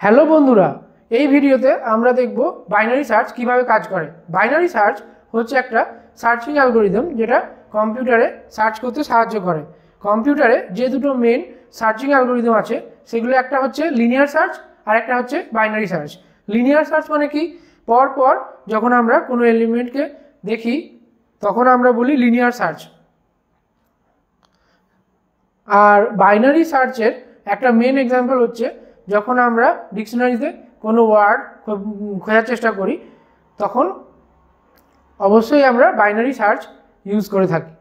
Hello বন্ধুরা, এই ভিডিওতে আমরা দেখব বাইনারি সার্চ কিভাবে কাজ করে। বাইনারি সার্চ হচ্ছে একটা সার্চিং অ্যালগরিদম যেটা কম্পিউটারে সার্চ করতে সাহায্য করে। কম্পিউটারে যে দুটো মেন সার্চিং অ্যালগরিদম আছে সেগুলো একটা হচ্ছে লিনিয়ার সার্চ আর একটা হচ্ছে বাইনারি সার্চ। লিনিয়ার সার্চ মানে কি, পর পর যখন আমরা কোনো এলিমেন্টকে দেখি তখন আমরা বলি লিনিয়ার সার্চ। আর বাইনারি সার্চের একটা মেন এক্সাম্পল হচ্ছে যখন আমরা ডিকশনারিতে কোনো ওয়ার্ড খোঁজার চেষ্টা করি তখন অবশ্যই আমরা বাইনারি সার্চ ইউজ করে থাকি।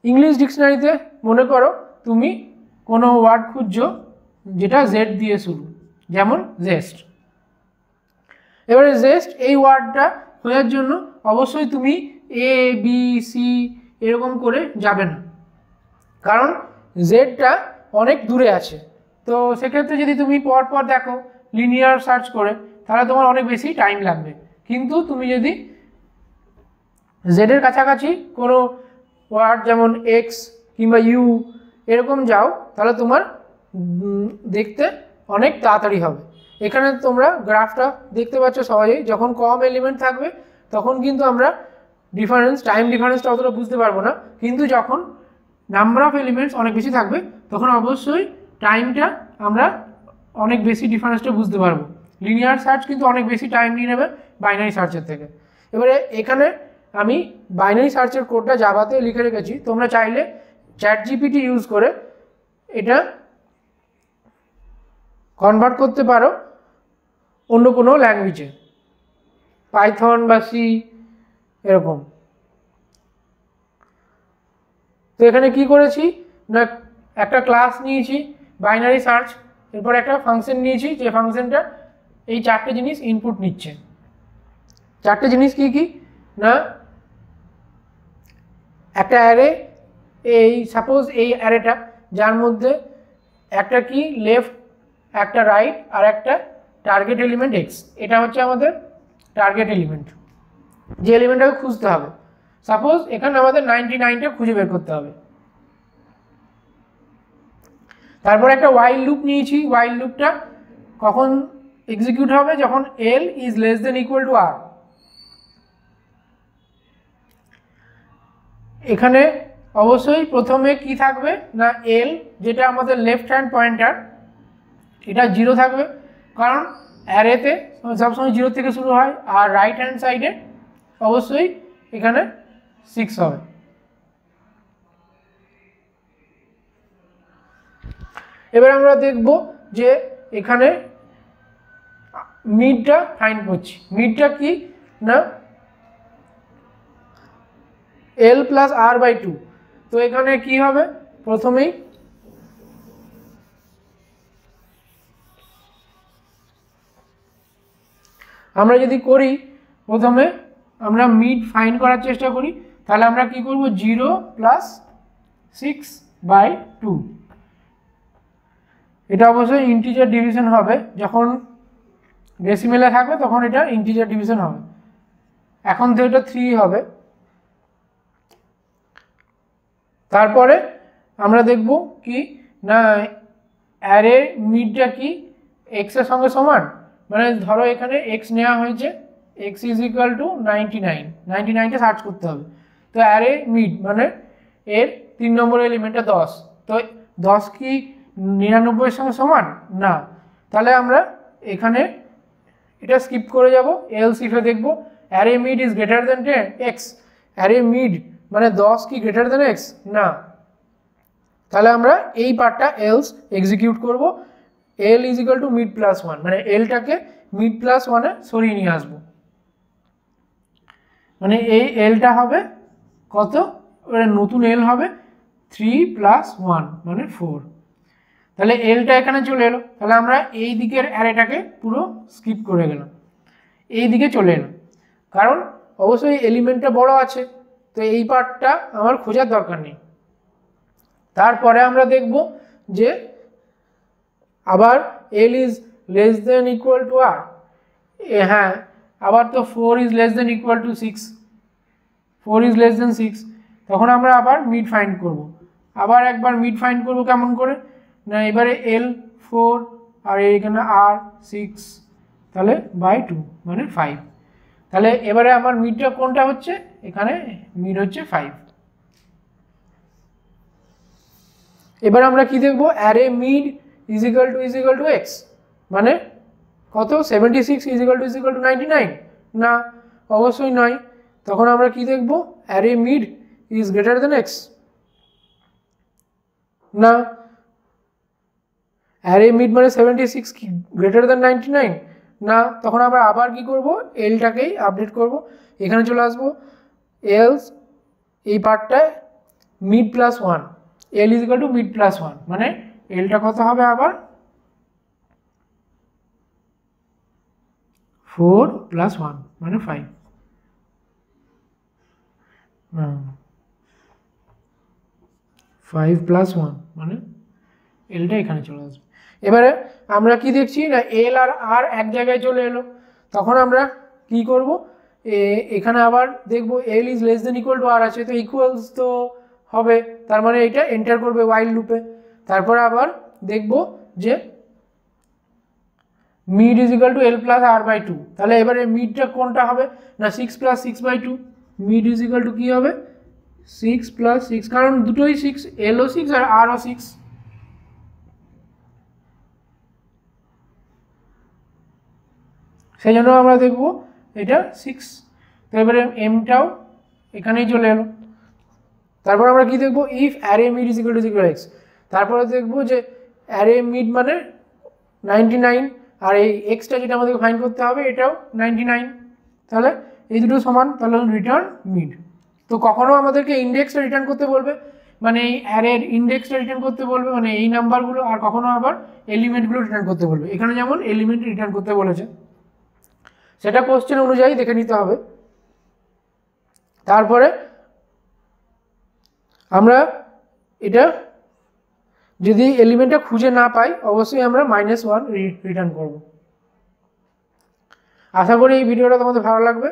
ইংলিশ ডিকশনারিতে মনে করো তুমি কোনো ওয়ার্ড খুঁজছো যেটা জেড দিয়ে শুরু, যেমন জেস্ট। এবারে জেস্ট এই ওয়ার্ডটা খোঁজার জন্য অবশ্যই তুমি এ বি সি এরকম করে যাবে না, কারণ জেডটা অনেক দূরে আছে। তো সেক্ষেত্রে যদি তুমি পরপর দেখো লিনিয়ার সার্চ করে তাহলে তোমার অনেক বেশি টাইম লাগবে। কিন্তু তুমি যদি জেডের কাছাকাছি কোনো ওয়ার্ড যেমন এক্স কিংবা ইউ এরকম যাও তাহলে তোমার দেখতে অনেক তাড়াতাড়ি হবে। এখানে তোমরা গ্রাফটা দেখতে পাচ্ছ সহজেই, যখন কম এলিমেন্ট থাকবে তখন কিন্তু আমরা টাইম ডিফারেন্সটা অতটা বুঝতে পারবো না, কিন্তু যখন নাম্বার অফ এলিমেন্টস অনেক বেশি থাকবে তখন অবশ্যই টাইমটা আমরা অনেক বেশি ডিফারেন্সটা বুঝতে পারবো। লিনিয়ার সার্চ কিন্তু অনেক বেশি টাইম নিয়ে নেবে বাইনারি সার্চের থেকে। এবারে এখানে আমি বাইনারি সার্চের কোডটা জাভাতে লিখে রেখেছি, তোমরা চাইলে চ্যাটজিপিটি ইউজ করে এটা কনভার্ট করতে পারো অন্য কোনো ল্যাঙ্গুয়েজে, পাইথন বা সি এরকম। তো এখানে কি করেছি না, একটা ক্লাস নিয়েছি বাইনারি সার্চ, এরপর একটা ফাংশন নিয়েছি যে ফাংশনটা এই চারটে জিনিস ইনপুট নিচ্ছে। চারটে জিনিস কি কি না, একটা অ্যারে, এই সাপোজ এই অ্যারেটা যার মধ্যে একটা কি লেফট, একটা রাইট আর একটা টার্গেট এলিমেন্ট এক্স, এটা হচ্ছে আমাদের টার্গেট এলিমেন্ট, যে এলিমেন্টটাকে খুঁজতে হবে। সাপোজ এখানে আমাদের 99টা খুঁজে বের করতে হবে। তারপর একটা ওয়াইল লুপ নিয়েছি, ওয়াইল লুপটা কখন এক্সিকিউট হবে, যখন L is less than equal to R. এখানে অবশ্যই প্রথমে কি থাকবে না, এল যেটা আমাদের লেফট হ্যান্ড পয়েন্টার এটা 0 থাকবে, কারণ অ্যারেতে সবসময় 0 থেকে শুরু হয়। আর রাইট হ্যান্ড সাইডে অবশ্যই এখানে 6 হবে। এবার আমরা দেখব যে এখানে মিডটা ফাইন্ড করছি। মিডটা কি না, এল প্লাস আর বাই 2। তো এখানে কি হবে, প্রথমেই আমরা যদি করি, প্রথমে আমরা মিড ফাইন্ড করার চেষ্টা করি, তাহলে আমরা কি করব 0 প্লাস 6/2। এটা অবশ্যই ইন্টিজার ডিভিশন হবে, যখন ডেসিমেলে থাকবে তখন এটা ইন্টিজার ডিভিশন হবে। এখন তো এটা 3 হবে। তারপরে আমরা দেখব কি না, অ্যারে মিডটা কি এক্স এর সঙ্গে সমান, মানে ধরো এখানে এক্স নেওয়া হয়েছে, এক্স ইজ ইকুয়াল টু 99টা সার্চ করতে হবে। তো অ্যারে মিড মানে এর 3 নম্বর এলিমেন্টটা 10, তো 10 কি 99 এর সঙ্গে সমান না, তাহলে আমরা এখানে এটা স্কিপ করে যাব। এলস ইফে দেখব array mid is greater than x, array mid মানে 10 কি গ্রেটার দেন এক্স না, তাহলে আমরা এই পার্টটা এলস এক্সিকিউট করব। এল is equal to mid plus 1, মানে এলটাকে মিড প্লাস 1-এ সরিয়ে নিয়ে আসবো, মানে এই এলটা হবে কত, নতুন এল হবে 3 প্লাস 1 মানে 4। তাহলে এলটা এখানে চলে এলো, তাহলে আমরা এই দিকের অ্যারেটাকে পুরো স্কিপ করে গেলাম, এই দিকে চলে এলো, কারণ অবশ্যই এলিমেন্টটা বড় আছে, তো এই পার্টটা আমার খোঁজার দরকার নেই। তারপরে আমরা দেখব যে আবার L is less than equal to R, হ্যাঁ আবার তো 4 is less than equal to 6, 4 is less than 6, তখন আমরা আবার মিড ফাইন্ড করব। আবার একবার মিড ফাইন্ড করব কেমন করে না, এবারে L4 আর এখানে আর 6 তাহলে বাই 2 মানে 5। তাহলে এবারে আমার মিডটা কোনটা হচ্ছে, এখানে মিড হচ্ছে 5। এবার আমরা কি দেখব, array mid is equal two x, মানে কত 76 ইজ ইকুয়াল টু 99, না অবশ্যই নয়। তখন আমরা কি দেখব, array mid is greater than x, না অ্যারে মিড মানে 76 কি গ্রেটার দেন 99, না। তখন আমরা আবার কি করব, এলটাকেই আপডেট করব, এখানে চলে আসবো এলস এই পার্টটায় mid plus 1, L is equal to mid plus 1, মানে এলটা কত হবে আবার 4 প্লাস 1 মানে 5। 5 প্লাস 1 মানে এলটা এখানে চলে আসবে। এবারে আমরা কি দেখছি না, এল আর আর এক জায়গায় চলে এলো, তখন আমরা কি করব, এখানে আবার দেখব L is less than equal to R আছে, তো ইকুয়ালস তো হবে, তার মানে এটা এন্টার করবে ওয়াইল লুপে। তারপরে আবার দেখব যে mid is equal to L plus R by 2, তাহলে এবারে মিডটা কোনটা হবে না 6 plus 6/2, mid is equal to কী হবে 6 প্লাস 6, কারণ দুটোই 6, এলও 6 আর আরও 6। সেই জন্য আমরা দেখব এটা 6, তো এবারে এমটাও এখানেই চলে এলো। তারপর আমরা কি দেখব, if array mid is equal two x, তারপরে দেখব যে অ্যারে মিড মানে 99, আর এই এক্সটা যেটা আমাদেরকে ফাইন্ড করতে হবে এটাও 99, তাহলে এই দুটো সমান, তাহলে রিটার্ন মিড। তো কখনো আমাদেরকে ইন্ডেক্সটা রিটার্ন করতে বলবে, মানে এই অ্যারের ইন্ডেক্সটা রিটার্ন করতে বলবে, মানে এই নাম্বারগুলো, আর কখনো আবার এলিমেন্টগুলো রিটার্ন করতে বলবে। এখানে যেমন এলিমেন্ট রিটার্ন করতে বলেছে, সেটা কোশ্চেন অনুযায়ী দেখে নিতে হবে। তারপরে আমরা এটা যদি এলিমেন্টটা খুঁজে না পাই, অবশ্যই আমরা -1 রিটার্ন করব। আশা করি এই ভিডিওটা তোমাদের ভালো লাগবে।